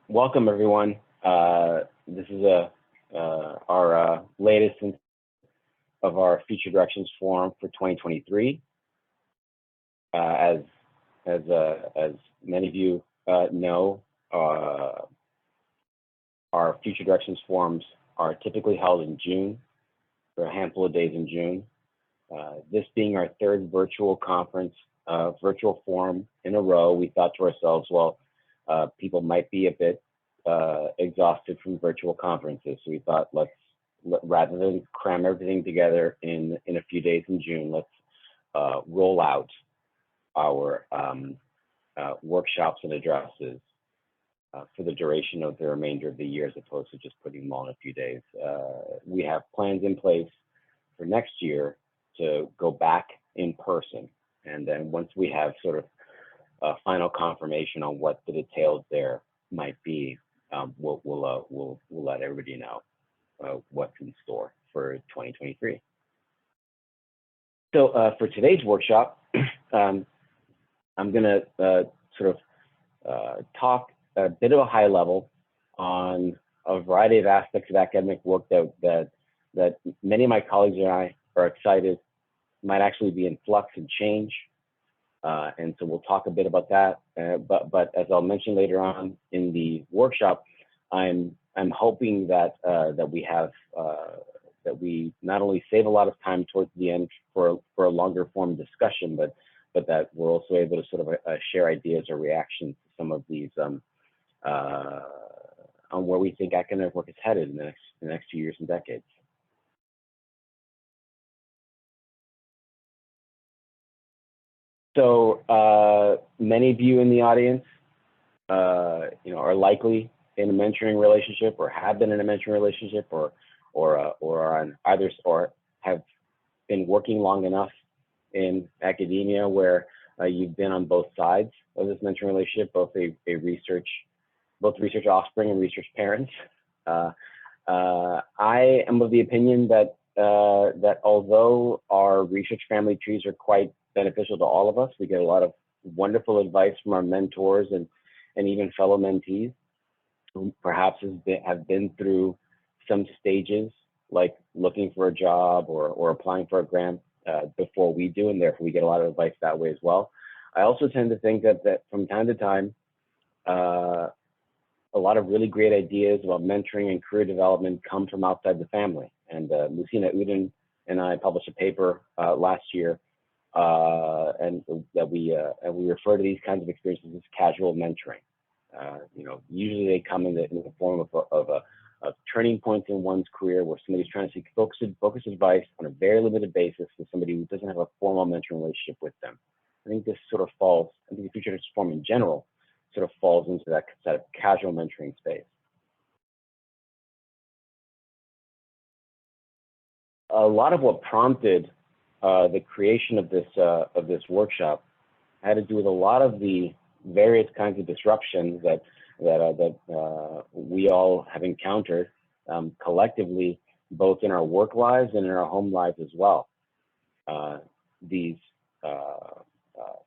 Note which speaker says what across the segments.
Speaker 1: Welcome, everyone. This is our latest of our Future Directions Forum for 2023. As many of you know, our Future Directions Forums are typically held in June, for a handful of days in June. This being our third virtual conference, virtual forum in a row, we thought to ourselves, well, people might be a bit exhausted from virtual conferences. So we thought, rather than cram everything together in a few days in June, let's roll out our workshops and addresses for the duration of the remainder of the year, as opposed to just putting them all in a few days. We have plans in place for next year to go back in person. And then once we have sort of final confirmation on what the details there might be, we'll let everybody know what's in store for 2023. So for today's workshop, I'm going to sort of talk a bit of a high level on a variety of aspects of academic work that many of my colleagues and I are excited might actually be in flux and change. And so we'll talk a bit about that. But as I'll mention later on in the workshop, I'm hoping that that we not only save a lot of time towards the end for a longer form discussion, but that we're also able to sort of share ideas or reactions to some of these on where we think academic work is headed in the next few years and decades. So many of you in the audience, are likely in a mentoring relationship, or have been in a mentoring relationship, or are on either, or have been working long enough in academia where you've been on both sides of this mentoring relationship, both research offspring and research parents. I am of the opinion that although our research family trees are quite beneficial to all of us, we get a lot of wonderful advice from our mentors and even fellow mentees who perhaps have been through some stages, like looking for a job or applying for a grant before we do, and therefore we get a lot of advice that way as well. I also tend to think that from time to time, a lot of really great ideas about mentoring and career development come from outside the family. And Lucina Uden and I published a paper last year, and we refer to these kinds of experiences as casual mentoring. Usually they come in the form of turning points in one's career where somebody's trying to seek focused advice on a very limited basis with somebody who doesn't have a formal mentoring relationship with them. I think this sort of falls, I think the Future Directions Forum in general sort of falls into that set of casual mentoring space. A lot of what prompted the creation of this workshop had to do with a lot of the various kinds of disruptions that we all have encountered collectively, both in our work lives and in our home lives as well. These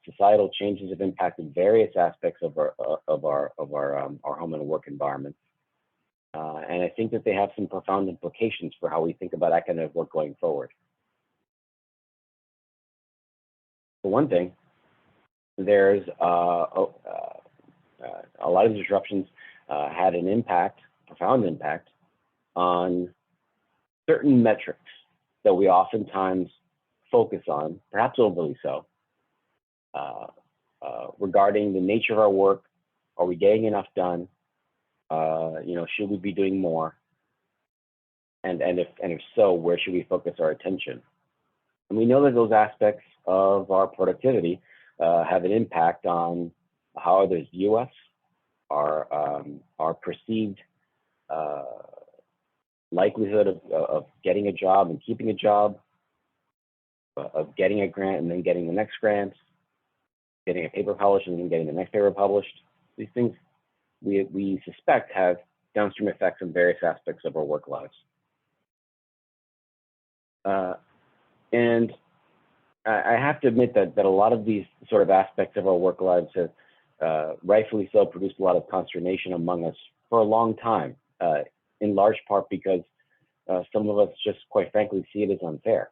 Speaker 1: societal changes have impacted various aspects of our home and work environments, and I think that they have some profound implications for how we think about academic work going forward. For one thing, there's a lot of disruptions had an impact, profound impact, on certain metrics that we oftentimes focus on, perhaps overly so, regarding the nature of our work. Are we getting enough done? Should we be doing more? And if so, where should we focus our attention? And we know that those aspects of our productivity have an impact on how others view us, our perceived likelihood of getting a job and keeping a job, of getting a grant and then getting the next grant, getting a paper published and then getting the next paper published. These things we suspect have downstream effects on various aspects of our work lives. And I have to admit that a lot of these sort of aspects of our work lives rightfully so, produced a lot of consternation among us for a long time, in large part because some of us just quite frankly see it as unfair.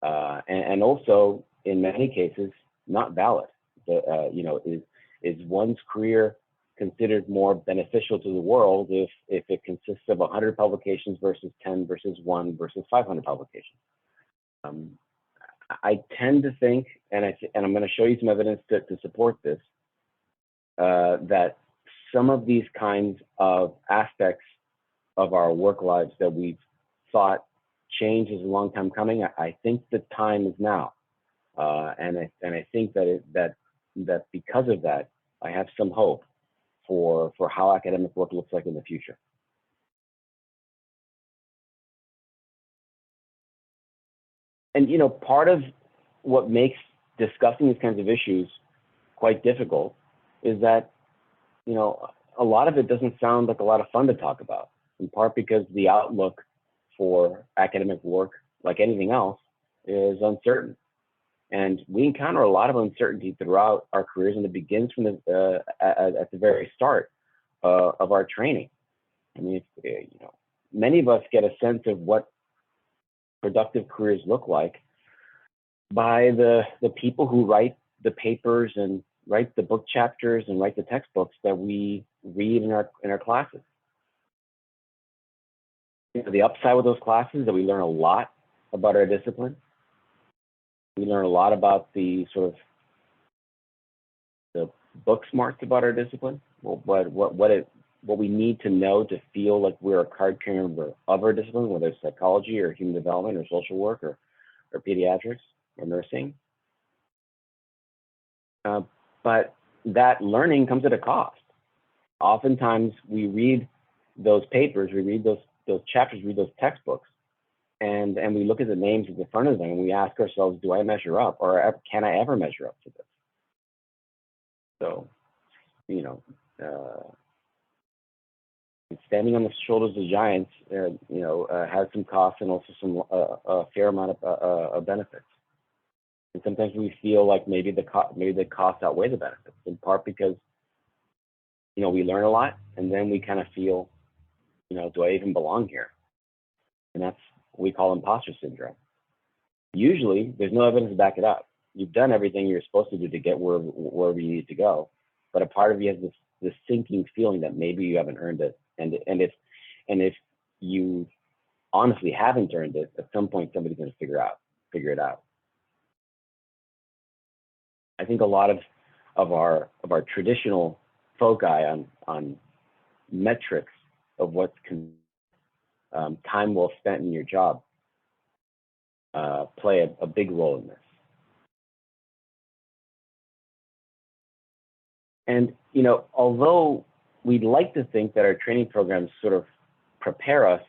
Speaker 1: And also, in many cases, not valid. Is one's career considered more beneficial to the world if it consists of 100 publications versus 10 versus 1 versus 500 publications? I tend to think, and I'm going to show you some evidence to support this, that some of these kinds of aspects of our work lives that we've thought change is a long time coming, I think the time is now, and I think that because of that, I have some hope for how academic work looks like in the future. And part of what makes discussing these kinds of issues quite difficult is that a lot of it doesn't sound like a lot of fun to talk about, in part because the outlook for academic work, like anything else, is uncertain. And we encounter a lot of uncertainty throughout our careers, and it begins from at the very start of our training. I mean, many of us get a sense of what productive careers look like by the people who write the papers and write the book chapters and write the textbooks that we read in our classes. The upside with those classes is that we learn a lot about our discipline. We learn a lot about the sort of the book smarts about our discipline, what we need to know to feel like we're a card-carrying member of our discipline, whether it's psychology or human development or social work or pediatrics or nursing. But that learning comes at a cost. Oftentimes we read those papers, we read those chapters, read those textbooks, and we look at the names at the front of them and we ask ourselves, do I measure up, or can I ever measure up to this? So, standing on the shoulders of giants, has some costs and also some a fair amount of benefits. And sometimes we feel like maybe the costs outweigh the benefits, in part because we learn a lot, and then we kind of feel, do I even belong here? And that's what we call imposter syndrome. Usually, there's no evidence to back it up. You've done everything you're supposed to do to get wherever you need to go, but a part of you has this sinking feeling that maybe you haven't earned it, and if you honestly haven't earned it, at some point somebody's going to figure it out. I think a lot of our traditional foci on metrics of what's time well spent in your job play a big role in this. And although we'd like to think that our training programs sort of prepare us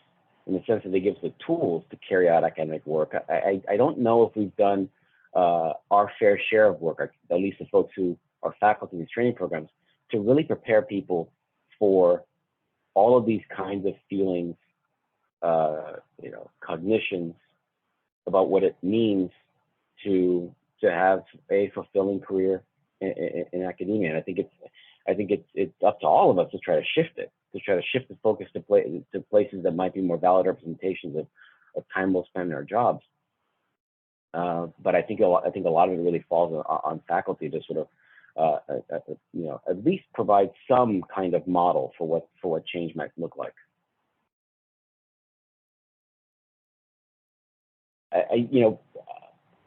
Speaker 1: in the sense that they give us the tools to carry out academic work, I don't know if we've done our fair share of work, at least the folks who are faculty in these training programs, to really prepare people for all of these kinds of feelings, cognitions about what it means to have a fulfilling career in academia. And I think it's up to all of us to try to shift the focus to places that might be more valid representations of time well spent in our jobs. But I think a lot of it really falls on faculty to sort of at least provide some kind of model for what change might look like.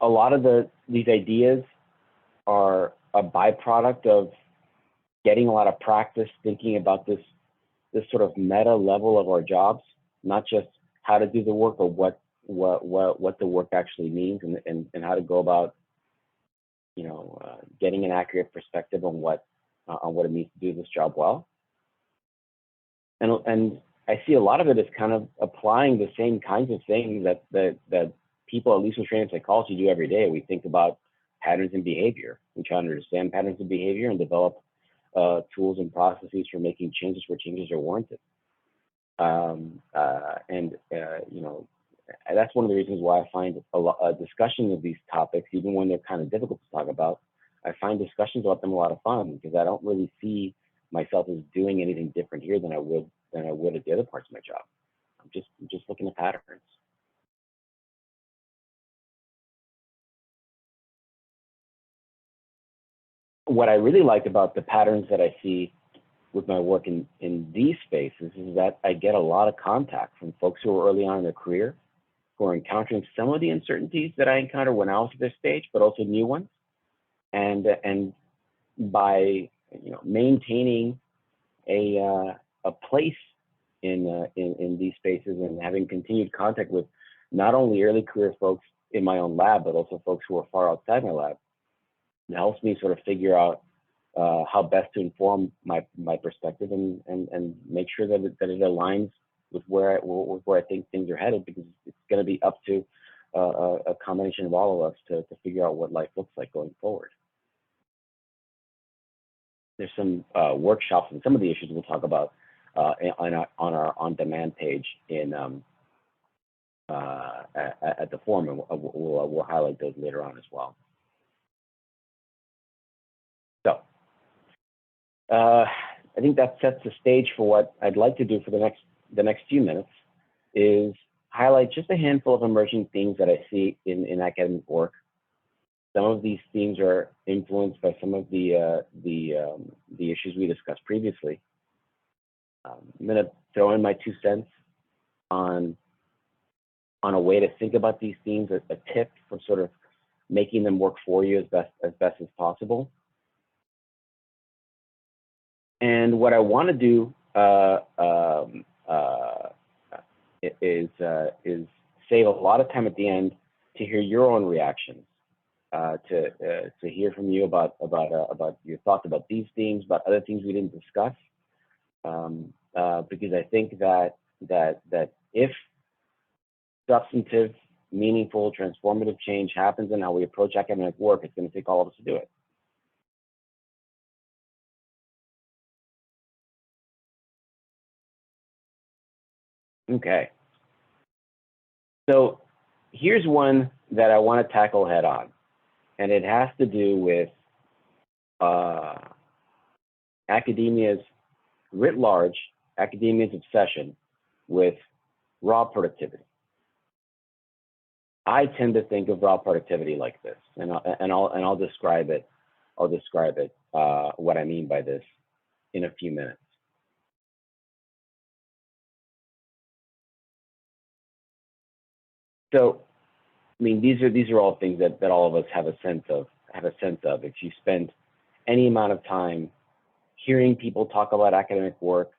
Speaker 1: A lot of these ideas are a byproduct of getting a lot of practice thinking about this sort of meta level of our jobs, not just how to do the work, but what the work actually means, and how to go about getting an accurate perspective on what it means to do this job well. And I see a lot of it as kind of applying the same kinds of things that people, at least with training psychology, do every day. We think about patterns in behavior. We try to understand patterns in behavior and develop tools and processes for making changes where changes are warranted. That's one of the reasons why I find a discussion of these topics, even when they're kind of difficult to talk about, I find discussions about them a lot of fun because I don't really see myself as doing anything different here than I would at the other parts of my job. I'm just looking at patterns. What I really like about the patterns that I see with my work in these spaces is that I get a lot of contact from folks who are early on in their career, who are encountering some of the uncertainties that I encountered when I was at this stage, but also new ones. And by maintaining a place in these spaces and having continued contact with not only early career folks in my own lab, but also folks who are far outside my lab, it helps me sort of figure out how best to inform my perspective and make sure that it aligns with where I think things are headed, because it's going to be up to a combination of all of us to figure out what life looks like going forward. There's some workshops and some of the issues we'll talk about on our on-demand page in at the forum, and we'll highlight those later on as well. So I think that sets the stage for what I'd like to do for the next few minutes, is highlight just a handful of emerging themes that I see in academic work. Some of these themes are influenced by some of the issues we discussed previously. I'm going to throw in my 2 cents on a way to think about these themes, a tip for sort of making them work for you as best as possible. And what I want to do is save a lot of time at the end to hear your own reactions, to hear from you about your thoughts about these themes, about other things we didn't discuss, because I think that if substantive, meaningful, transformative change happens in how we approach academic work, it's going to take all of us to do it. Okay. So here's one that I want to tackle head on, and it has to do with academia's writ large, academia's obsession with raw productivity. I tend to think of raw productivity like this, and I'll describe it. I'll describe it what I mean by this in a few minutes. So, I mean, these are all things that all of us have a sense of. If you spend any amount of time hearing people talk about academic work,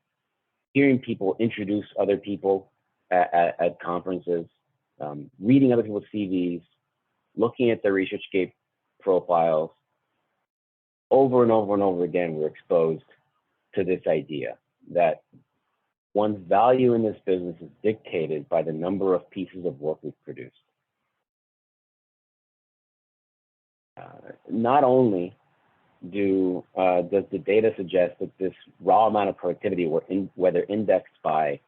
Speaker 1: hearing people introduce other people at conferences, reading other people's CVs, looking at their ResearchGate profiles, over and over and over again, we're exposed to this idea that one's value in this business is dictated by the number of pieces of work we've produced. Not only does the data suggest that this raw amount of productivity, whether indexed by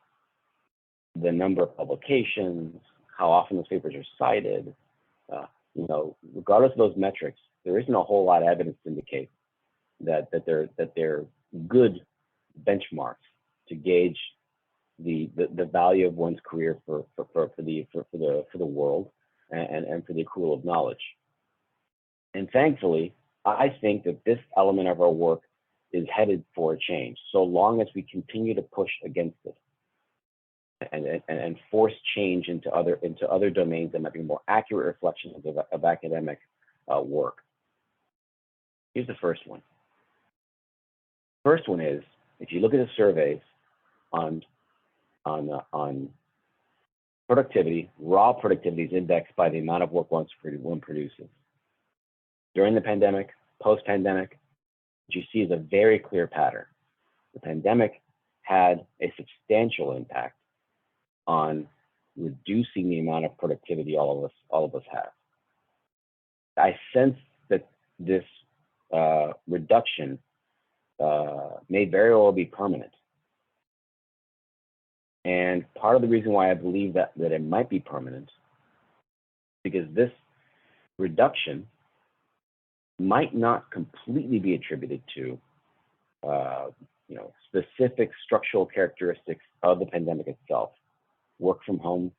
Speaker 1: the number of publications, how often those papers are cited, regardless of those metrics, there isn't a whole lot of evidence to indicate that they're good benchmarks to gauge the value of one's career for the world and for the accrual of knowledge. And thankfully, I think that this element of our work is headed for a change, so long as we continue to push against it and force change into other domains that might be more accurate reflections of academic work. Here's the first one. First one is, if you look at the surveys on productivity, raw productivity is indexed by the amount of work one produces. During the pandemic, post-pandemic, what you see is a very clear pattern. The pandemic had a substantial impact on reducing the amount of productivity all of us have. I sense that this reduction may very well be permanent. And part of the reason why I believe that it might be permanent, because this reduction might not completely be attributed to specific structural characteristics of the pandemic itself, work from home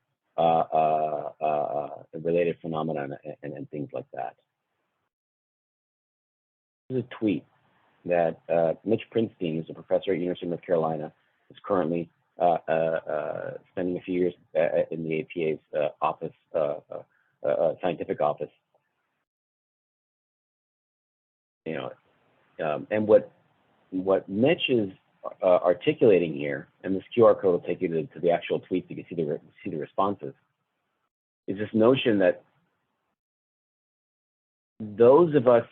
Speaker 1: related phenomena and things like that. This is a tweet that Mitch Prinstein, who's a professor at University of North Carolina, is currently spending a few years in the APA's office, scientific office. And what Mitch is articulating here, and this QR code will take you to the actual tweet so you can see the responses, is this notion that those of us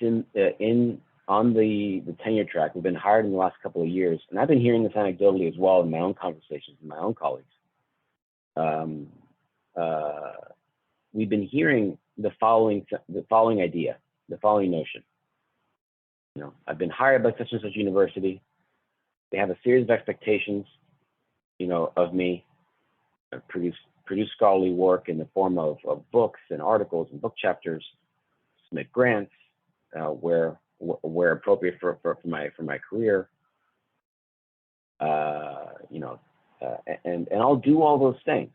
Speaker 1: on the tenure track who've been hired in the last couple of years, and I've been hearing this anecdotally as well in my own conversations with my own colleagues, we've been hearing the following idea, the following notion. I've been hired by such and such university. They have a series of expectations, of me. I produce scholarly work in the form of books and articles and book chapters, submit grants where appropriate for my career. And I'll do all those things.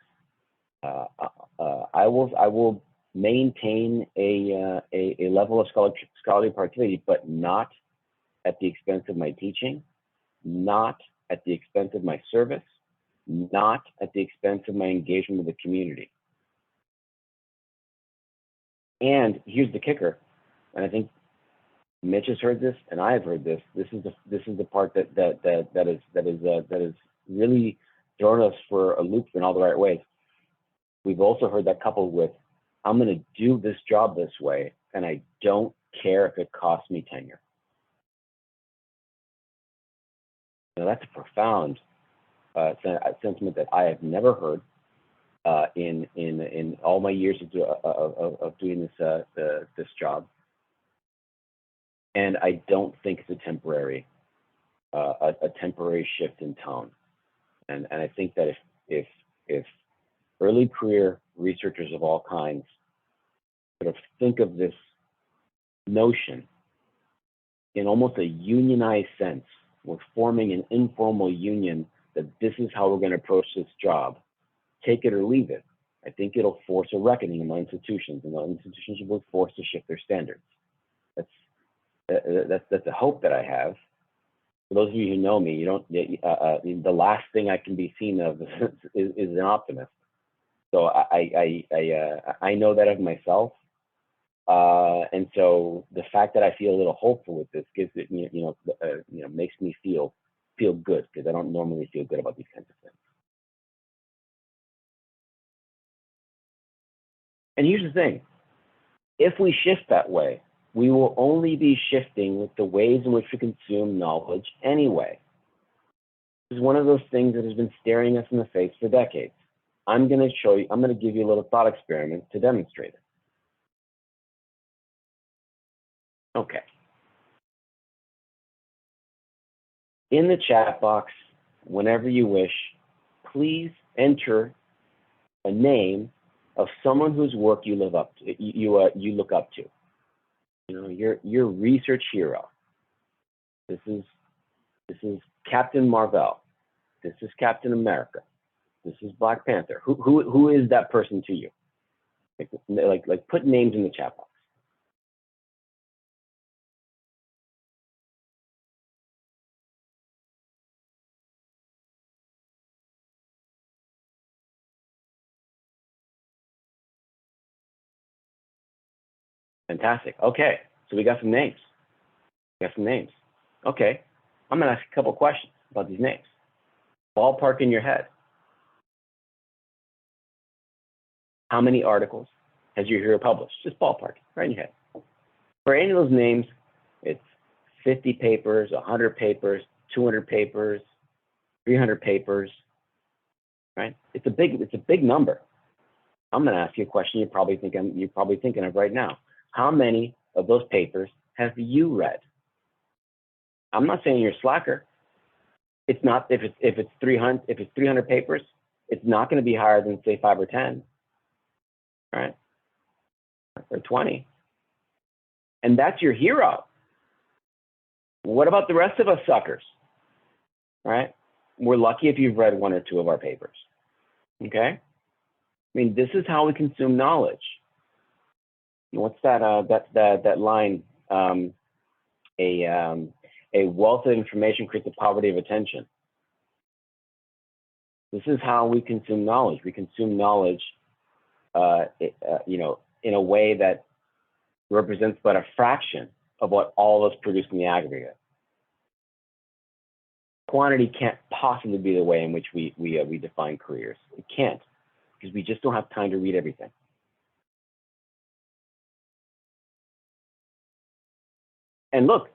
Speaker 1: I will maintain a level of scholarly productivity, but not at the expense of my teaching, not at the expense of my service, not at the expense of my engagement with the community. And here's the kicker, and I think Mitch has heard this, and I have heard this. This is the part that is really thrown us for a loop in all the right ways. We've also heard that coupled with, I'm going to do this job this way, and I don't care if it costs me tenure. Now, that's a profound sentiment that I have never heard in all my years of doing this job, and I don't think it's a temporary shift in tone. And I think that if early career researchers of all kinds sort of think of this notion in almost a unionized sense, we're forming an informal union that this is how we're going to approach this job, take it or leave it. I think it'll force a reckoning among institutions, and the institutions will be forced to shift their standards. That's a hope that I have. For those of you who know me, the last thing I can be seen of is an optimist. So I know that of myself, and so the fact that I feel a little hopeful with this gives it, makes me feel good, because I don't normally feel good about these kinds of things. And here's the thing: if we shift that way, we will only be shifting with the ways in which we consume knowledge anyway. This is one of those things that has been staring us in the face for decades. I'm going to give you a little thought experiment to demonstrate it. Okay. In the chat box, whenever you wish, please enter a name of someone whose work you live up to, you look up to. Your research hero. This is Captain Marvel. This is Captain America. This is Black Panther. Who is that person to you? Like put names in the chat box. Fantastic. Okay, so we got some names. Okay, I'm gonna ask a couple questions about these names. Ballpark in your head. How many articles has your hero published? Just ballpark, right in your head. For any of those names, it's 50 papers, 100 papers, 200 papers, 300 papers, right? It's a big number. I'm going to ask you a question you're probably thinking of right now. How many of those papers have you read? I'm not saying you're a slacker. It's not, if it's 300 papers, it's not going to be higher than, say, 5 or 10, right? Or 20. And that's your hero. What about the rest of us suckers? Right? We're lucky if you've read one or two of our papers. Okay? I mean, this is how we consume knowledge. What's that line? A wealth of information creates a poverty of attention. This is how we consume knowledge. We consume knowledge, in a way that represents but a fraction of what all of us produce in the aggregate. Quantity can't possibly be the way in which we define careers. It can't, because we just don't have time to read everything. And look,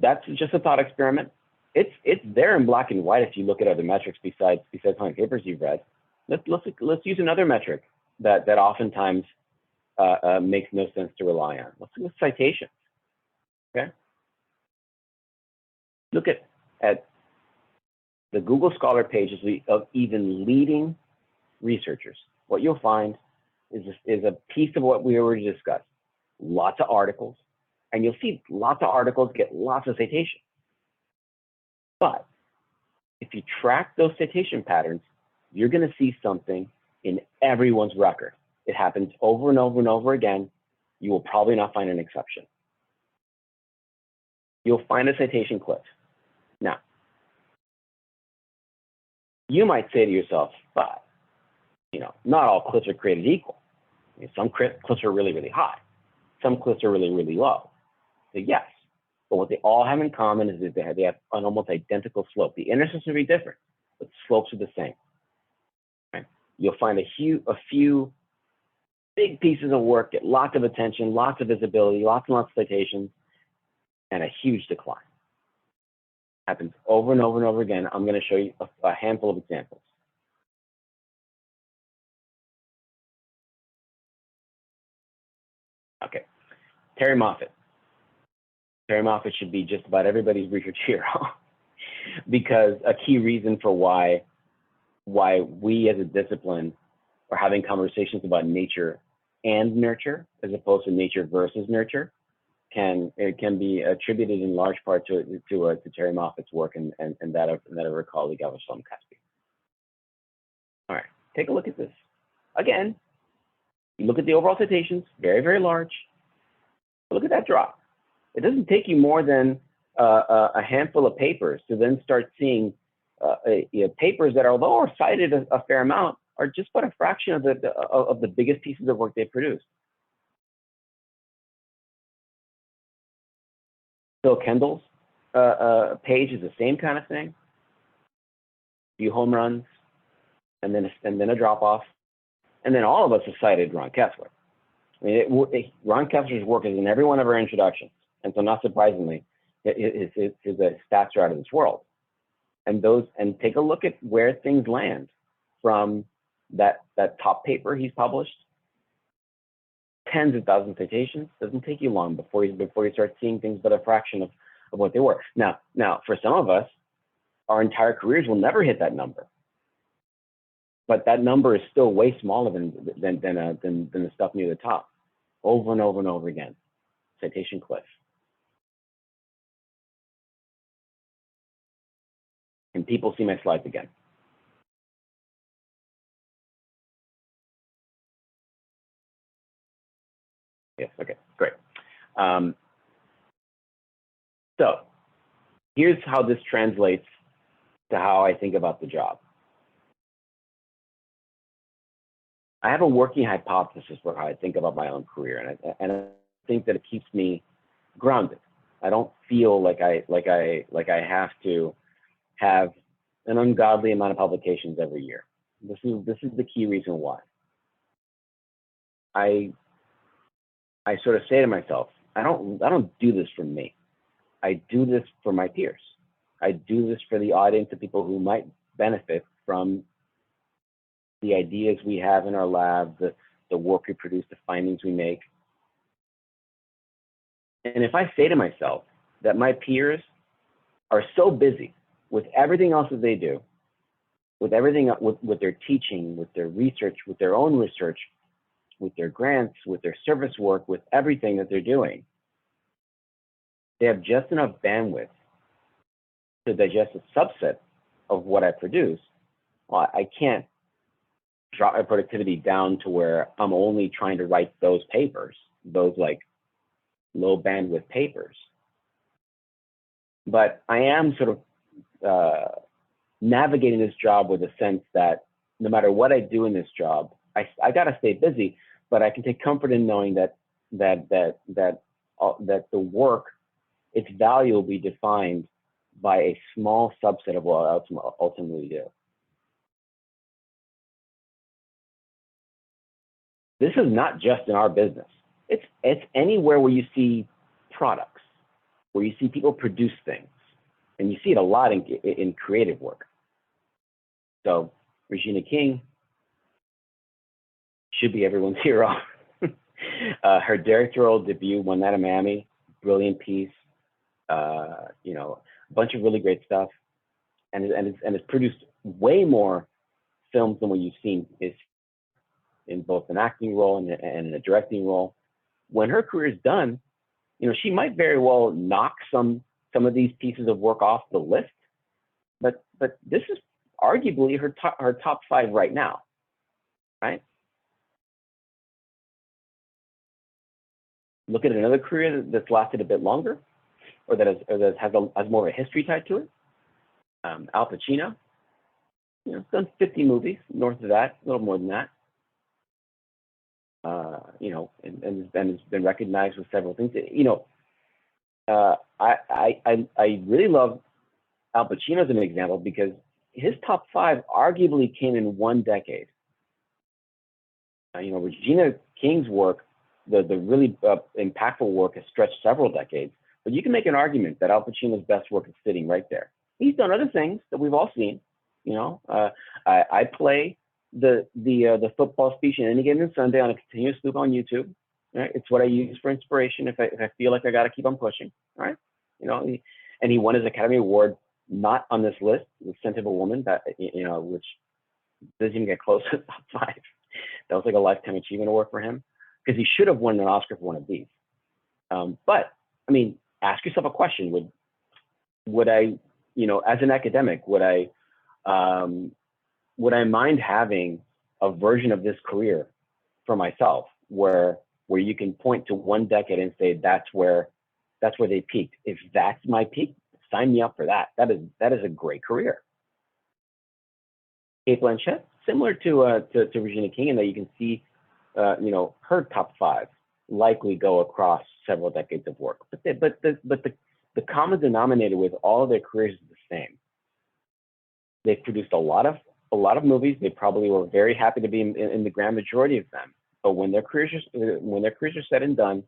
Speaker 1: that's just a thought experiment. It's there in black and white if you look at other metrics besides how many papers you've read. Let's use another metric that oftentimes makes no sense to rely on. Let's look at citations. Okay. Look at the Google Scholar pages of even leading researchers. What you'll find is a piece of what we already discussed. Lots of articles, and you'll see lots of articles get lots of citations. But if you track those citation patterns, you're going to see something in everyone's record. It happens over and over and over again. You will probably not find an exception. You'll find a citation cliff. Now, you might say to yourself, but not all cliffs are created equal. Some cliffs are really, really high. Some cliffs are really, really low. So yes, but what they all have in common is that they have an almost identical slope. The intercepts will be different, but the slopes are the same. Right? You'll find a few big pieces of work get lots of attention, lots of visibility, lots and lots of citations, and a huge decline. Happens over and over and over again. I'm going to show you a handful of examples. Okay, Terry Moffat. Terry Moffat should be just about everybody's research hero because a key reason for why we as a discipline are having conversations about nature and nurture as opposed to nature versus nurture can be attributed in large part to Terry Moffat's work and that of her colleague Adolescent. All right, take a look at this. Again, you look at the overall citations, very, very large. Look at that drop. It doesn't take you more than a handful of papers to then start seeing papers that, although are cited a fair amount, are just but a fraction of the biggest pieces of work they produced. Phil Kendall's page is the same kind of thing. A few home runs, and then a drop off, and then all of us have cited Ron Kessler. I mean, Ron Kessler's work is in every one of our introductions, and so not surprisingly, his stats are out of this world. And take a look at where things land from that top paper he's published. Tens of thousands of citations. Doesn't take you long before you start seeing things but a fraction of what they were. Now, for some of us, our entire careers will never hit that number. But that number is still way smaller than the stuff near the top. Over and over and over again. Citation cliff. Can people see my slides again? Yes, okay, great. So here's how this translates to how I think about the job. I have a working hypothesis for how I think about my own career, and I think that it keeps me grounded. I don't feel like I have to have an ungodly amount of publications every year. This is the key reason why. I sort of say to myself, I don't do this for me. I do this for my peers. I do this for the audience of people who might benefit from the ideas we have in our lab, the work we produce, the findings we make. And if I say to myself that my peers are so busy with everything else that they do, with everything, with their teaching, with their research, with their own research, with their grants, with their service work, with everything that they're doing, they have just enough bandwidth to digest a subset of what I produce, well, I can't drop my productivity down to where I'm only trying to write those papers, those like low bandwidth papers. But I am sort of navigating this job with a sense that no matter what I do in this job, I got to stay busy, but I can take comfort in knowing that the work, its value will be defined by a small subset of what I ultimately do. This is not just in our business. It's anywhere where you see products, where you see people produce things, and you see it a lot in creative work. So Regina King should be everyone's hero. Her directorial debut won that a Emmy, brilliant piece. You know, a bunch of really great stuff, and it's produced way more films than what you've seen is in both an acting role and a directing role. When her career is done, you know, she might very well knock some of these pieces of work off the list, but this is arguably her top 5 right now, right? Look at another career that's lasted a bit longer, or that has more of a history tied to it. Al Pacino, you know, done 50 movies, north of that, a little more than that. You know, and has been recognized with several things. You know, I really love Al Pacino as an example because his top 5 arguably came in one decade. You know, Regina King's work, the really impactful work, has stretched several decades. But you can make an argument that Al Pacino's best work is sitting right there. He's done other things that we've all seen. You know, I play the football speech in Any Given Sunday on a continuous loop on YouTube. Right? It's what I use for inspiration if I feel like I got to keep on pushing. Right? You know, and he won his Academy Award not on this list, The Scent of a Woman, that, you know, which doesn't even get close to the top 5. That was like a lifetime achievement award for him, because he should have won an Oscar for one of these. But I mean, ask yourself a question: would I, you know, as an academic, would I mind having a version of this career for myself, where you can point to one decade and say that's where they peaked? If that's my peak, sign me up for that. That is a great career. Kate Blanchett, similar to Regina King, in that you can see, you know, her top 5 likely go across several decades of work. But the common denominator with all of their careers is the same. They've produced a lot of movies. They probably were very happy to be in the grand majority of them. But when their careers are said and done,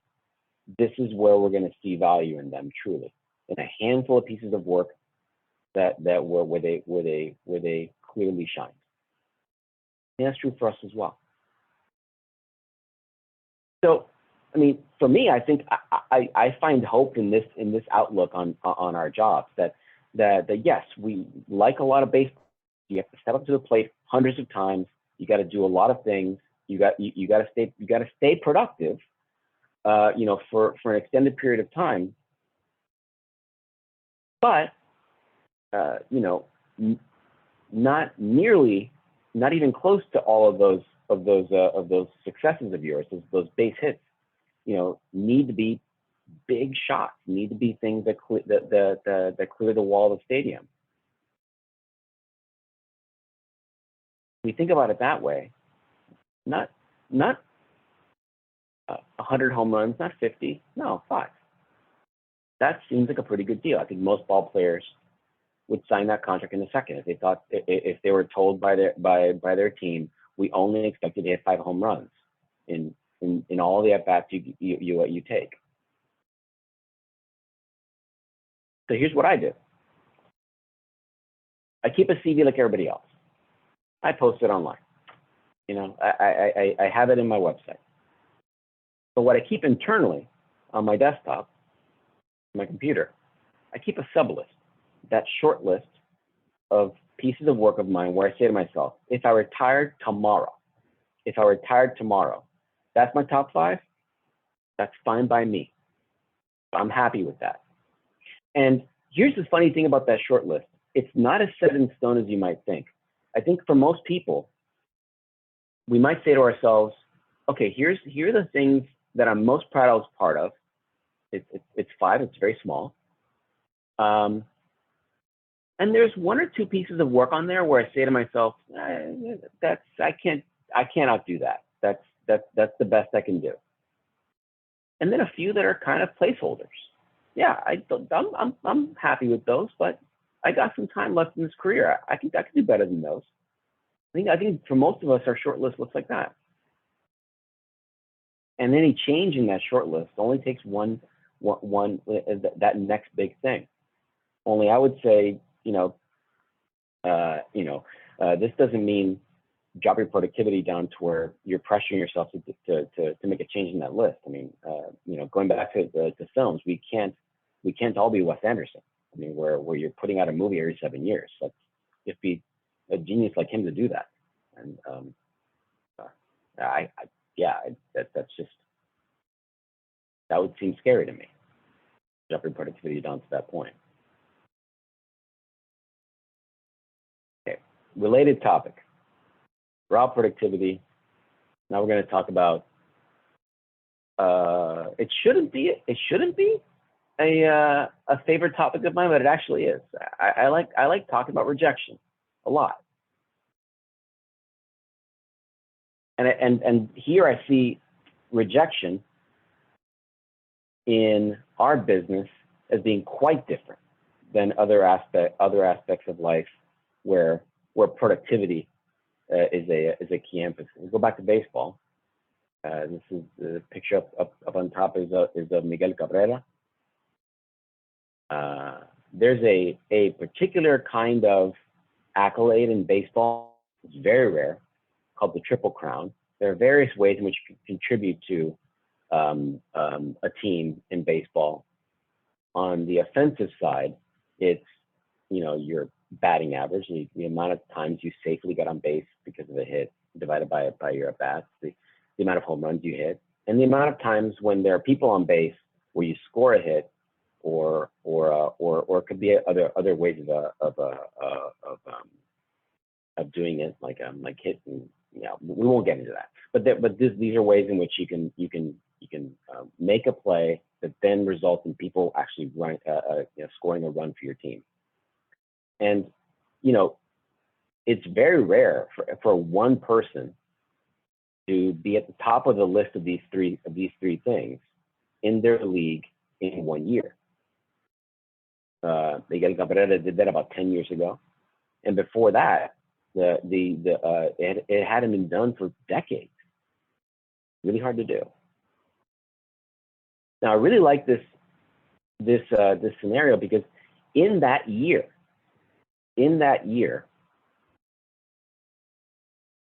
Speaker 1: this is where we're going to see value in them truly, in a handful of pieces of work that were where they clearly shined. And that's true for us as well. So, I mean, for me, I think I find hope in this outlook on our jobs, that yes, we like a lot of baseball. You have to step up to the plate hundreds of times. You got to do a lot of things. You got to stay productive, you know, for an extended period of time. But you know, not even close to all of those successes of yours, those base hits, you know, need to be big shots, need to be things that clear the wall of the stadium. We think about it that way, not 100 home runs, not 50, no, 5. That seems like a pretty good deal. I think most ball players would sign that contract in a second if they were told by their team, we only expect you to hit 5 home runs in all the at bats you take. So here's what I do. I keep a CV like everybody else. I post it online. You know, I have it in my website. But what I keep internally on my desktop, my computer, I keep a sub list, that short list of pieces of work of mine where I say to myself, if I retired tomorrow, that's my top 5, that's fine by me. I'm happy with that. And here's the funny thing about that short list. It's not as set in stone as you might think. I think for most people, we might say to ourselves, okay, here are the things that I'm most proud of as part of. It's 5, it's very small. And there's 1 or 2 pieces of work on there where I say to myself, I cannot do that. That's the best I can do. And then a few that are kind of placeholders. Yeah, I'm happy with those, but I got some time left in this career. I can do better than those. I think for most of us, our short list looks like that. And any change in that short list only takes one that next big thing. Only I would say, this doesn't mean drop your productivity down to where you're pressuring yourself to make a change in that list. I mean, going back to films, we can't all be Wes Anderson. I mean, where you're putting out a movie every 7 years. Like, just be a genius like him to do that. And that's just, that would seem scary to me. Drop your productivity down to that point. Okay, related topic. Raw productivity. Now we're going to talk about. It shouldn't be a favorite topic of mine, but it actually is. I like talking about rejection a lot. And here I see rejection in our business as being quite different than other aspects of life where productivity is a key emphasis. We go back to baseball. This is the picture up on top is of Miguel Cabrera. There's a particular kind of accolade in baseball. It's very rare, called the Triple Crown. There are various ways in which you can contribute to a team in baseball. On the offensive side, it's your batting average, the amount of times you safely get on base because of a hit, divided by your at bats, the amount of home runs you hit, and the amount of times when there are people on base where you score a hit, or it could be other ways of doing it, like hitting. We won't get into that. But these are ways in which you can make a play that then results in people actually scoring a run for your team. And it's very rare for one person to be at the top of the list of these three things in their league in 1 year. Miguel Cabrera did that about 10 years ago, and before that, it hadn't been done for decades. Really hard to do. Now, I really like this scenario because in that year,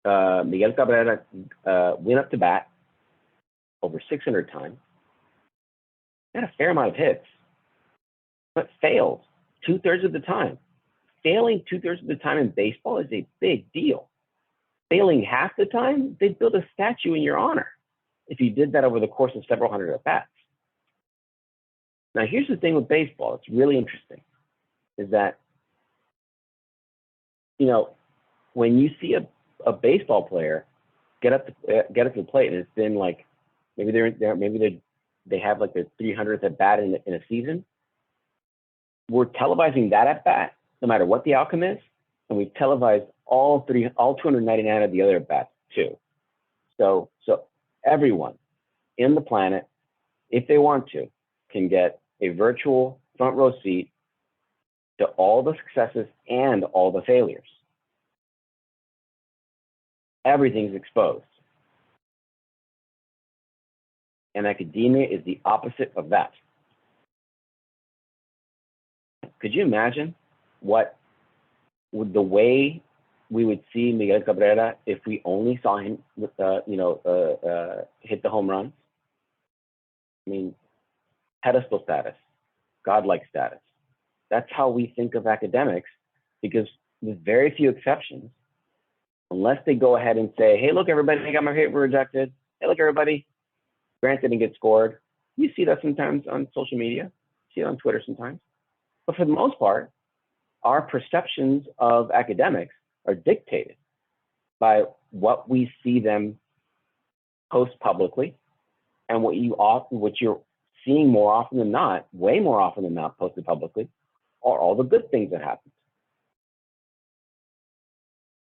Speaker 1: Miguel Cabrera went up to bat over 600 times, had a fair amount of hits, but failed 2/3 of the time. Failing 2/3 of the time in baseball is a big deal. Failing half the time, they'd build a statue in your honor if you did that over the course of several hundred at bats. Now, here's the thing with baseball. It's really interesting, is that when you see a baseball player get up to the plate, and it's been like maybe they have like their 300th at bat in a season. We're televising that at bat, no matter what the outcome is, and we've televised all 299 of the other at bats too. So everyone in the planet, if they want to, can get a virtual front row seat to all the successes and all the failures. Everything's exposed. And academia is the opposite of that. Could you imagine the way we would see Miguel Cabrera if we only saw him hit the home runs? I mean, pedestal status, godlike status. That's how we think of academics, because with very few exceptions, unless they go ahead and say, hey, look, everybody, I got my paper rejected. Hey, look, everybody, Grant didn't get scored. You see that sometimes on social media. You see it on Twitter sometimes. But for the most part, our perceptions of academics are dictated by what we see them post publicly, and what you're seeing more often than not, way more often than not posted publicly, are all the good things that happened.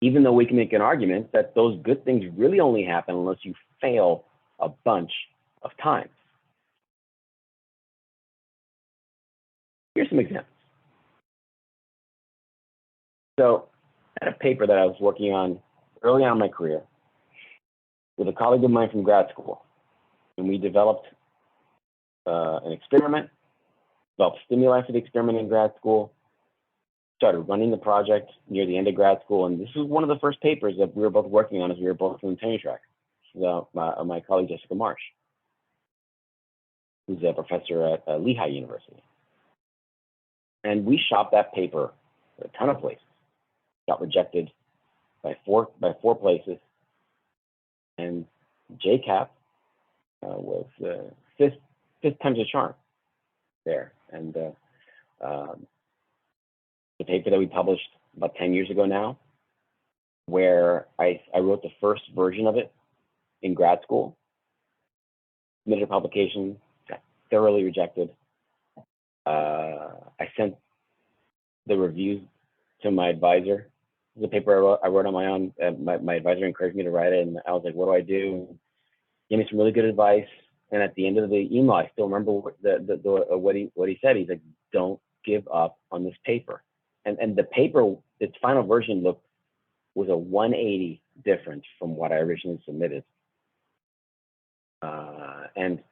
Speaker 1: Even though we can make an argument that those good things really only happen unless you fail a bunch of times. Here's some examples. So I had a paper that I was working on early on in my career with a colleague of mine from grad school. And we developed an experiment, developed stimuli for the experiment in grad school, started running the project near the end of grad school. And this was one of the first papers that we were both working on as we were both in the tenure track. So my colleague, Jessica Marsh, who's a professor at Lehigh University. And we shopped that paper at a ton of places, got rejected by four places. And JCAP was fifth time's a charm there. And the paper that we published about 10 years ago now, where I wrote the first version of it in grad school, submitted a publication, got thoroughly rejected. I sent the reviews to my advisor. It was a paper I wrote on my own. My advisor encouraged me to write it, and I was like, what do I do? He gave me some really good advice. And at the end of the email, I still remember what he said. He's like, don't give up on this paper. And the paper, its final version was a 180 difference from what I originally submitted. And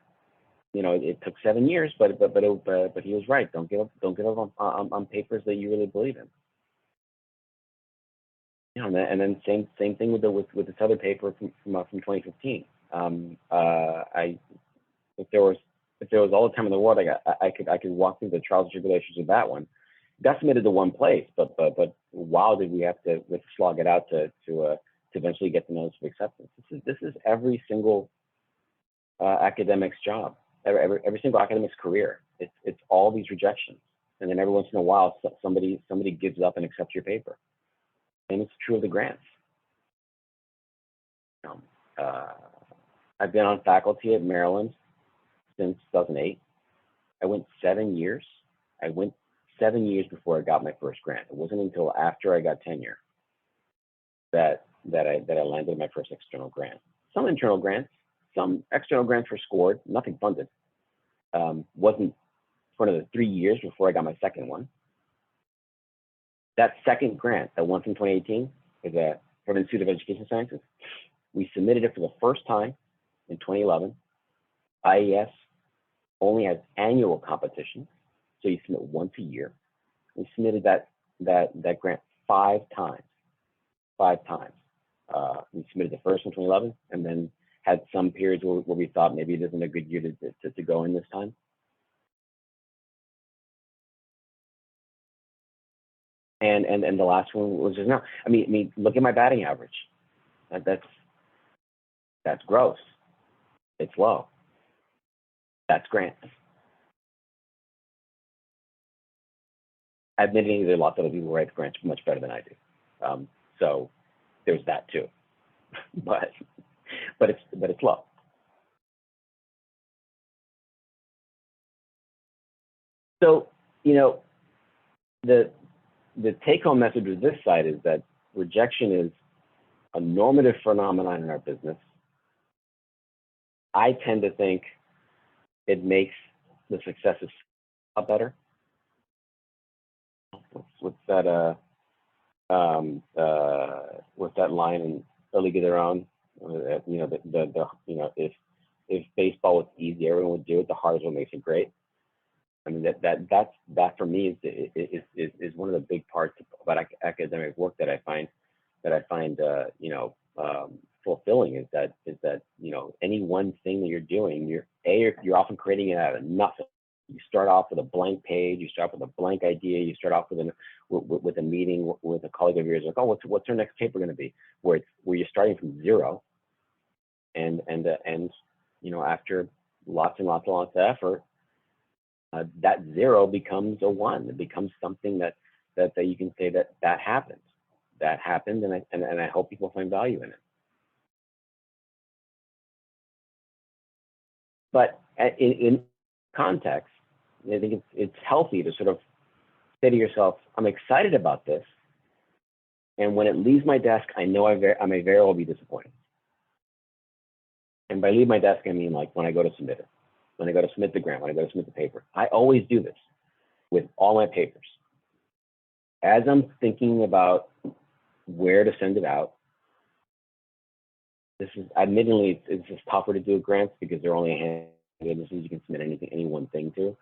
Speaker 1: you know, it took 7 years, but he was right. Don't give up on papers that you really believe in. You know, and then same thing with this other paper from 2015. If there was all the time in the world, I could walk through the trials and tribulations of that one. It got submitted to one place, but wow, did we have to slog it out to eventually get the notice of acceptance. This is every single academic's job, every single academic's career. It's all these rejections, and then every once in a while somebody gives up and accepts your paper. And it's true of the grants. I've been on faculty at Maryland since 2008. I went 7 years. I went 7 years before I got my first grant. It wasn't until after I got tenure that I landed my first external grant. Some internal grants, some external grants were scored, nothing funded. Wasn't for another 3 years before I got my second one. That second grant, that one from 2018, is from the Institute of Education Sciences. We submitted it for the first time in 2011. IES only has annual competitions, so you submit once a year. We submitted that grant 5 times. 5 times. We submitted the first in 2011, and then had some periods where we thought maybe it isn't a good year to go in this time. And the last one was just now. I mean, look at my batting average. That's gross. It's low. That's grants. Admitting there are lots of other people who write grants much better than I do. So there's that too. but it's low. So, you know, the take-home message of this side is that rejection is a normative phenomenon in our business. I tend to think it makes the successes a lot better. What's that line in Early Get Their Own? You know, if baseball was easy, everyone would do it. The hard is what makes it great. I mean, that for me is one of the big parts about academic work that I find fulfilling, is that you know, any one thing that you're doing, you're often creating it out of nothing. You start off with a blank page, you start with a blank idea, you start off with a meeting with a colleague of yours, like, oh, what's our next paper going to be? Where you're starting from zero, and you know, after lots and lots of effort, that 0 becomes a 1. It becomes something that you can say that happened. That happened, and I hope people find value in it. But in context, I think it's healthy to sort of say to yourself, I'm excited about this, and when it leaves my desk, I know I may very well be disappointed. And by leave my desk, I mean like when I go to submit it, when I go to submit the grant, when I go to submit the paper. I always do this with all my papers. As I'm thinking about where to send it out, this is admittedly it's just tougher to do with grants because there are only a handful of businesses you can submit any one thing to.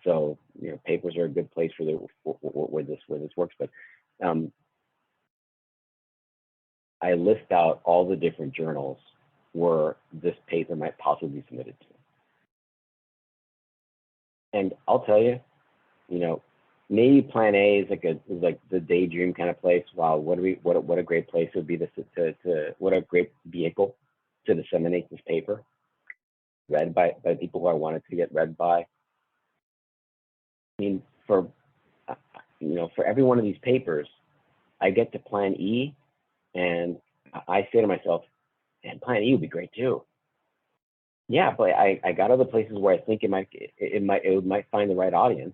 Speaker 1: So papers are a good place for where this works. But I list out all the different journals where this paper might possibly be submitted to. And I'll tell you, maybe Plan A is like the daydream kind of place. Wow, what a great place it would be what a great vehicle to disseminate this paper, read by people who I want it to get read by. I mean, for every one of these papers, I get to Plan E, and I say to myself, man, Plan E would be great too. Yeah, but I got other places where I think it might find the right audience,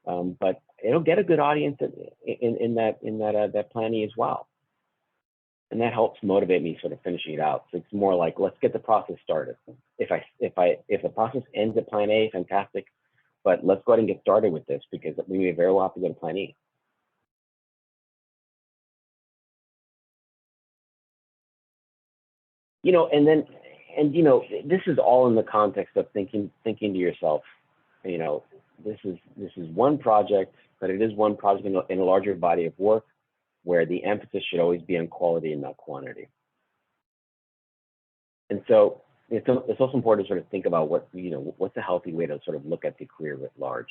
Speaker 1: but it'll get a good audience in that Plan E as well, and that helps motivate me sort of finishing it out. So it's more like, let's get the process started. If the process ends at Plan A, fantastic, but let's go ahead and get started with this because we may very well have to go to Plan E. And this is all in the context of thinking to yourself, this is one project, but it is one project in a larger body of work where the emphasis should always be on quality and not quantity. And so it's also important to sort of think about what's a healthy way to sort of look at the career writ large.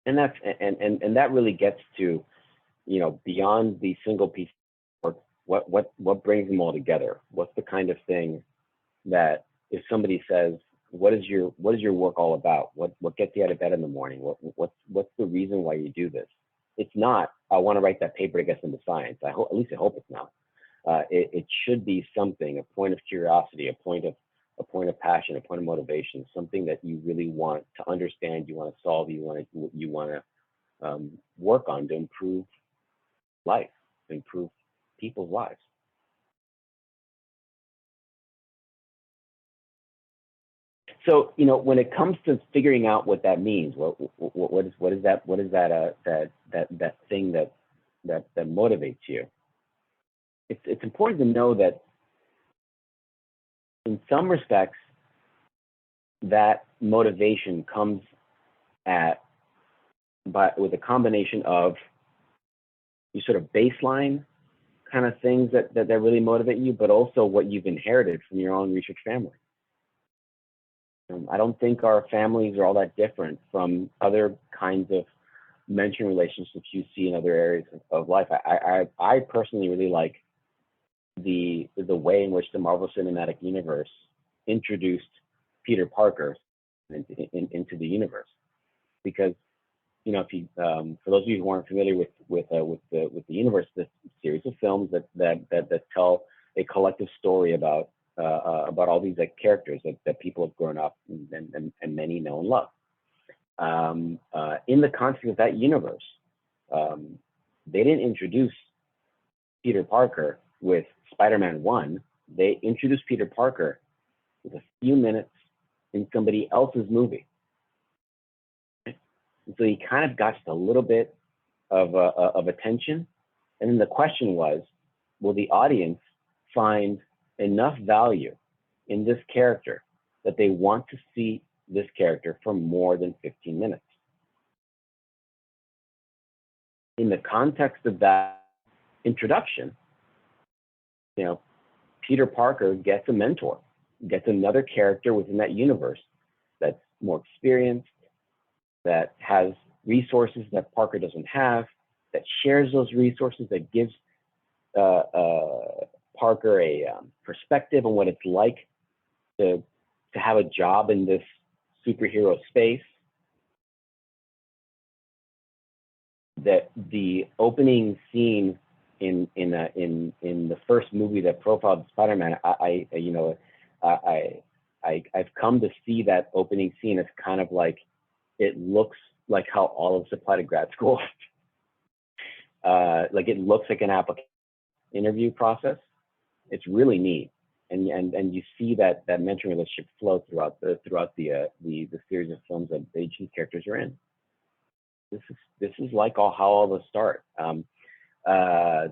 Speaker 1: And that really gets to, beyond the single piece of work, what brings them all together? What's the kind of thing that if somebody says, what is your work all about? What gets you out of bed in the morning? What's the reason why you do this? It's not, I want to write that paper to get into science. At least I hope it's not. It should be something, a point of curiosity, a point of passion, a point of motivation, something that you really want to understand, you want to solve, you want to work on to improve life, to improve people's lives. So, when it comes to figuring out what that means, what is that thing that motivates you? It's important to know that in some respects, that motivation comes with a combination of you sort of baseline kind of things that really motivate you, but also what you've inherited from your own research family. I don't think our families are all that different from other kinds of mentoring relationships you see in other areas of life. I personally really like the way in which the Marvel Cinematic Universe introduced Peter Parker into the universe, because if you for those of you who aren't familiar with the universe, this series of films that tell a collective story about all these characters that people have grown up and many know and love. In the context of that universe, they didn't introduce Peter Parker with Spider-Man 1. They introduced Peter Parker with a few minutes in somebody else's movie. And so he kind of got just a little bit of attention. And then the question was, will the audience find enough value in this character that they want to see this character for more than 15 minutes? In the context of that introduction, Peter Parker gets a mentor, gets another character within that universe that's more experienced, that has resources that Parker doesn't have, that shares those resources, that gives Parker a perspective on what it's like to have a job in this superhero space, that the opening scene in the first movie that profiled Spider-Man, I've come to see that opening scene as kind of like, it looks like how all of us apply to grad school. Like it looks like an application interview process. It's really neat, and you see that mentoring relationship flow throughout the series of films that each of these characters are in. This is like how all of us start.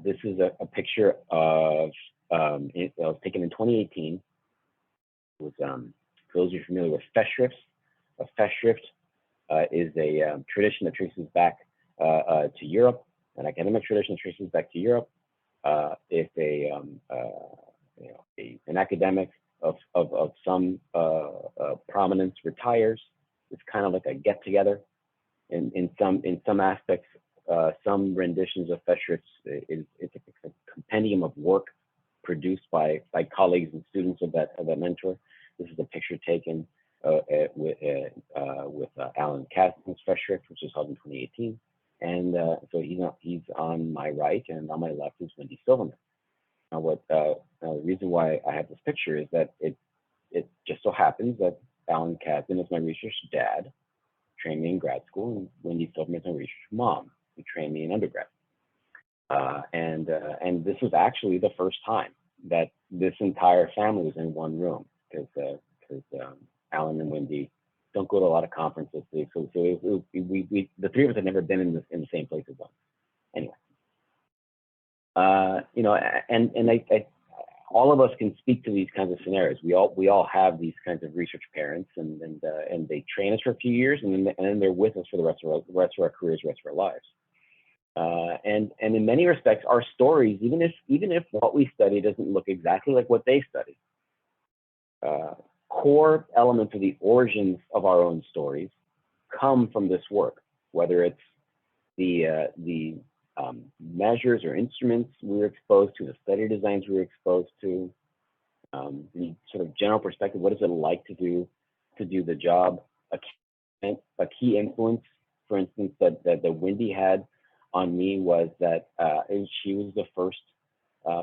Speaker 1: This is a picture of it was taken in 2018. It was for those of you familiar with festschrifts. A festschrift is a tradition that traces back to Europe, an academic tradition that traces back to Europe. If an academic of some prominence retires, it's kind of like a get together. In some aspects, some renditions of festschrifts, it's a compendium of work produced by colleagues and students of that mentor. This is a picture taken with Alan Kasdan's festschrift, which was held in 2018. And so he's on my right, and on my left is Wendy Silverman. Now, the reason why I have this picture is that it just so happens that Alan Kasdan is my research dad, trained me in grad school, and Wendy Silverman is my research mom, who trained me in undergrad. And this was actually the first time that this entire family was in one room, because Alan and Wendy don't go to a lot of conferences. So we the three of us had never been in the same place as them. Anyway, I all of us can speak to these kinds of scenarios. We all have these kinds of research parents, and they train us for a few years, and then they're with us for the rest of our careers, rest of our lives. And in many respects, our stories, even if what we study doesn't look exactly like what they study, core elements of the origins of our own stories come from this work, whether it's the measures or instruments we were exposed to, the study designs we were exposed to, the sort of general perspective, what is it like to do the job. A key influence, for instance, that Wendy had on me was that she was the first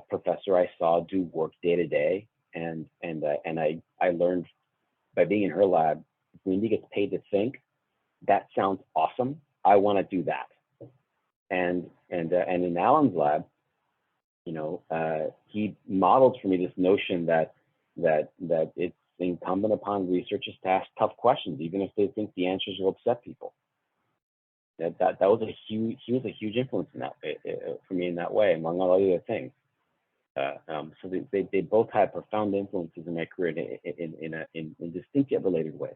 Speaker 1: professor I saw do work day to day, and I learned by being in her lab, Wendy gets paid to think. That sounds awesome. I want to do that. And in Alan's lab, he modeled for me this notion that it's incumbent upon researchers to ask tough questions, even if they think the answers will upset people. That was he was a huge influence in that for me in that way, among all other things. So they both had profound influences in my career in distinct yet related ways.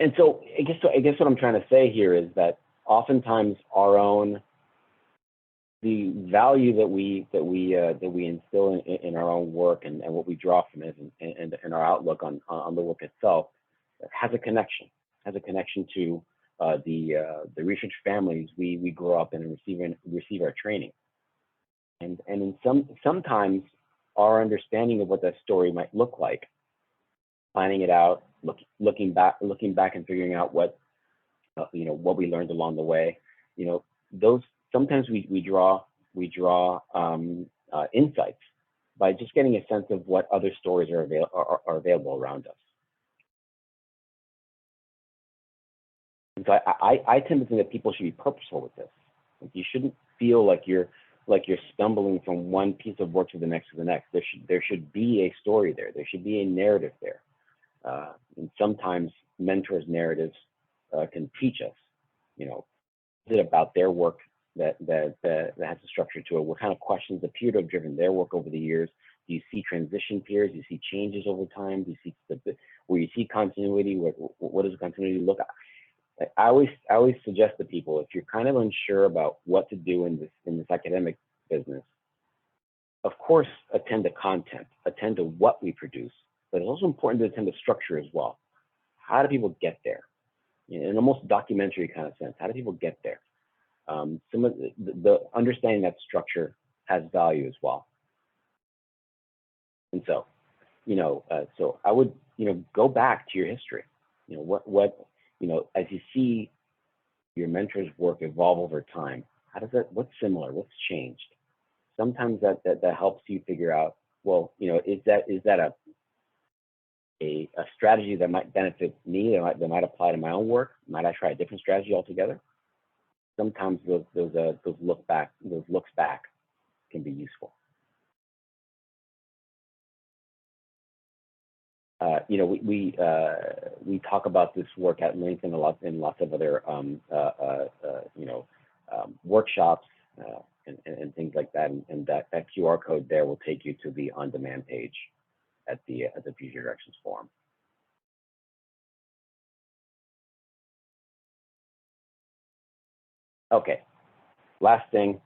Speaker 1: And so I guess what I'm trying to say here is that oftentimes the value that we instill in our own work and what we draw from it and our outlook on the work itself has a connection to the research families we grow up in and receive our training. And in sometimes our understanding of what that story might look like, planning it out, looking back and figuring out what we learned along the way, those sometimes we draw insights by just getting a sense of what other stories are available around us. And so I tend to think that people should be purposeful with this. You shouldn't feel like you're stumbling from one piece of work to the next. There should be a story there. There should be a narrative there. And sometimes mentors' narratives can teach us, is it about their work that has a structure to it? What kind of questions appear to have driven their work over the years? Do you see transition periods? Do you see changes over time? Do you see where you see continuity? What does continuity look like? I always suggest to people, if you're kind of unsure about what to do in this academic business, of course, attend to content, attend to what we produce, but it's also important to attend to structure as well. How do people get there? In almost documentary kind of sense, how do people get there? Some of the understanding that structure has value as well. And so, so I would, go back to your history. as you see your mentor's work evolve over time, what's similar, what's changed? Sometimes that helps you figure out, well, is that a strategy that might benefit me, that might apply to my own work? Might I try a different strategy altogether? Sometimes those looks back can be useful. We talk about this work at length in lots of other workshops and things like that, and that QR code there will take you to the on-demand page at the Future Directions forum. Okay, last thing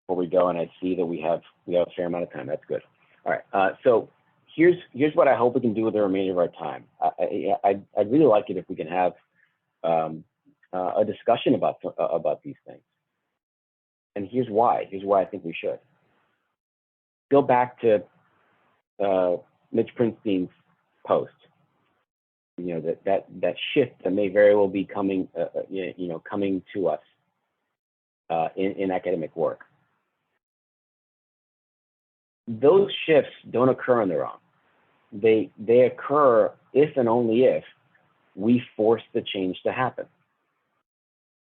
Speaker 1: before we go, and I see that we have a fair amount of time. That's good. All right, so here's what I hope we can do with the remainder of our time. I'd really like it if we can have a discussion about these things. And here's why. Here's why I think we should. Go back to Mitch Prinstein's post. That shift that may very well be coming, coming to us in academic work. Those shifts don't occur on their own. They occur if and only if we force the change to happen.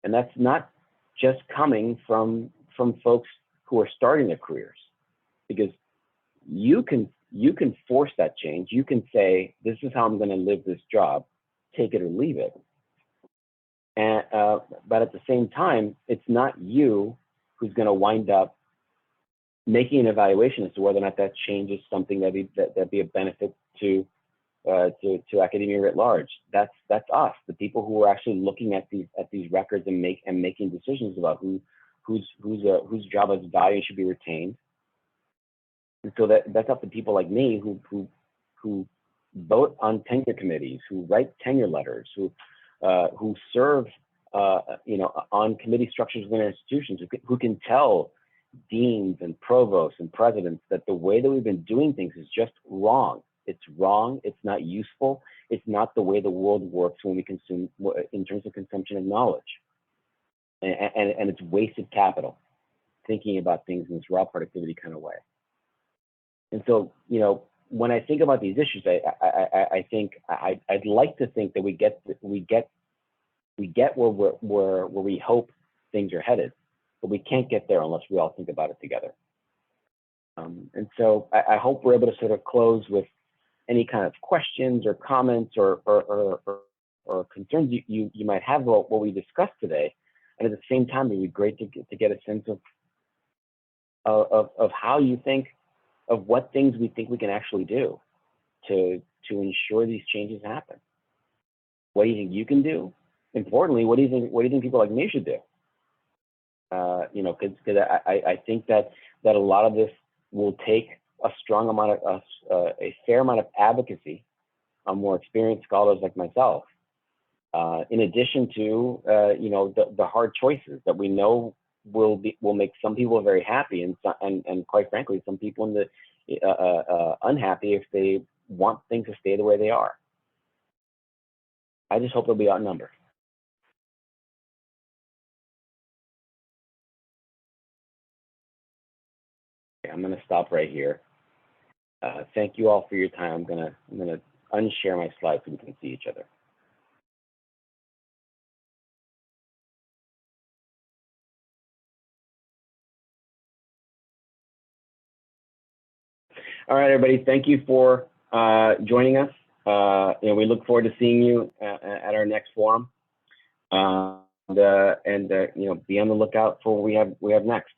Speaker 1: And that's not just coming from folks who are starting their careers, because you can force that change. You can say, this is how I'm going to live this job, take it or leave it. And but at the same time, it's not you who's going to wind up making an evaluation as to whether or not that change is something that'd be a benefit to academia writ large. That's us, the people who are actually looking at these records and making decisions about whose job has value and should be retained. And so that's up to people like me who vote on tenure committees, who write tenure letters, who serve on committee structures within institutions, who can tell deans and provosts and presidents that the way that we've been doing things is just wrong. It's wrong. It's not useful. It's not the way the world works when we consume, in terms of consumption of knowledge. And it's wasted capital, thinking about things in this raw productivity kind of way. And so, when I think about these issues, I think I'd like to think that we get where we hope things are headed, but we can't get there unless we all think about it together. And so I hope we're able to sort of close with any kind of questions or comments or concerns you might have about what we discussed today. And at the same time, it would be great to get a sense of how you think, of what things we think we can actually do to ensure these changes happen. What do you think you can do? Importantly, what do you think people like me should do? Because I think that a lot of this will take a strong amount of a fair amount of advocacy on more experienced scholars like myself, in addition to the hard choices that we know will make some people very happy and quite frankly some people unhappy if they want things to stay the way they are. I just hope they'll be outnumbered. Okay, I'm going to stop right here. Thank you all for your time. I'm going to unshare my slides so we can see each other. All right, everybody. Thank you for joining us. We look forward to seeing you at our next forum. Be on the lookout for what we have next.